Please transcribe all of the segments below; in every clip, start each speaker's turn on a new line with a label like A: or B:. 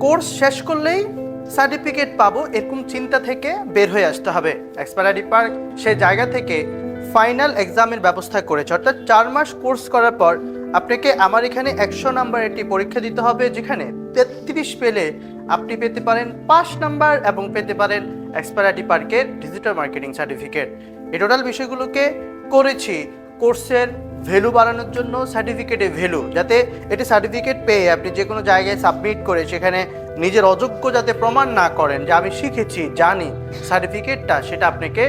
A: Course শেষ করলেই certificate পাবো এরকম চিন্তা থেকে বের হয়ে আসতে হবে। এক্সপার্ট আইডি পার্ক সে জায়গা থেকে ফাইনাল এক্সামের ব্যবস্থা করেছে, অর্থাৎ 4 মাস কোর্স করার পর আপনাকে আমার এখানে 100 নাম্বার একটি পরীক্ষা দিতে হবে, যেখানে 33 পেলে আপনি পেতে পারেন 5 নাম্বার এবং পেতে পারেন এক্সপার্ট আইডি পার্কের ডিজিটাল মার্কেটিং সার্টিফিকেট। এই টোটাল বিষয়গুলোকে করেছি কোর্সের ভ্যালু বাড়ানোর জন্য, সার্টিফিকেটের ভ্যালু, যাতে এটি সার্টিফিকেট পেয়ে আপনি যে কোনো জায়গায় সাবমিট করে সেখানে নিজের অযোগ্য যাতে প্রমাণ না করেন যে আমি শিখেছি জানি, সার্টিফিকেটটা সেটা আপনাকে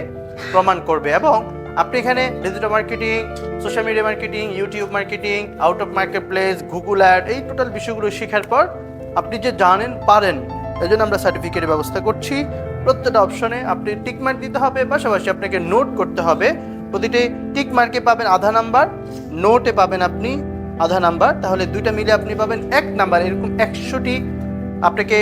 A: প্রমাণ করবে। এবং আপনি এখানে digital marketing, social media marketing, YouTube marketing, out of market place, Google ad, এই টোটাল বিষয়গুলো শেখার পর আপনি যে জানেন পারেন, এই জন্য আমরা সার্টিফিকেটের ব্যবস্থা করছি। প্রত্যেকটা অপশনে আপনি টিক মার্ক দিতে হবে, পাশাপাশি আপনাকে নোট করতে হবে। প্রতিটি টিক মার্কে পাবেন আধা নাম্বার, নোটে পাবেন আপনি আধা নাম্বার, তাহলে দুইটা মিলে আপনি পাবেন 1 নাম্বার। এরকম 100টি আপনাকে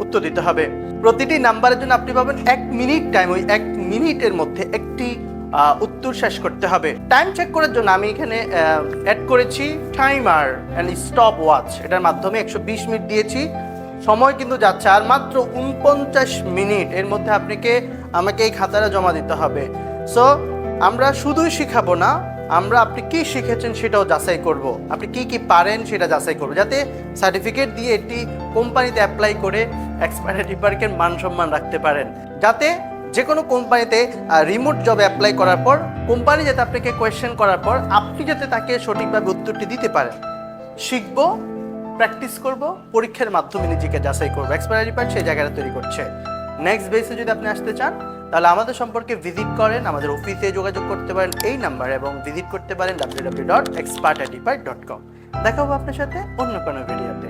A: উত্তর দিতে হবে। প্রতিটি নাম্বারের জন্য আপনি পাবেন 1 মিনিট টাইম। ওই 1 মিনিটের মধ্যে একটি উত্তর শেষ করতে হবে। টাইম চেক করার জন্য আমি এখানে অ্যাড করেছি টাইমার অ্যান্ড স্টপ ওয়াচ, এটার মাধ্যমে 120 মিনিট দিয়েছি। সময় কিন্তু যাচ্ছে, আর মাত্র 49 মিনিট এর মধ্যে আমাকে এই খাতাটা জমা দিতে হবে। সো আমরা শুধুই শিখাবো না, আমরা আপনি কি শিখেছেন সেটাও যাচাই করব, আপনি কি পারেন সেটা যাচাই করব, যাতে সার্টিফিকেট দিয়ে একটি কোম্পানিতে অ্যাপ্লাই করে এক্সপার্ট আইডি পার্কের মান সম্মান রাখতে পারেন, যাতে যে কোনো কোম্পানিতে রিমোট জবে অ্যাপ্লাই করার পর কোম্পানি যাতে আপনাকে কোয়েশ্চেন করার পর আপনি যাতে তাকে সঠিকভাবে উত্তরটি দিতে পারেন। শিখব, প্র্যাকটিস করব, পরীক্ষার মাধ্যমে নিজেকে যাচাই করবো। এক্সপার্ট আইডি পার্ক সেই জায়গাটা তৈরি করছে। নেক্সট বেসে যদি আপনি আসতে চান তাহলে আমাদের সম্পর্কে ভিজিট করেন, আমাদের অফিসে যোগাযোগ করতে পারেন এই নাম্বার, এবং ভিজিট করতে পারেন www.expertidpark.com। দেখা হবে আপনার সাথে অন্য কোনো ভিডিওতে।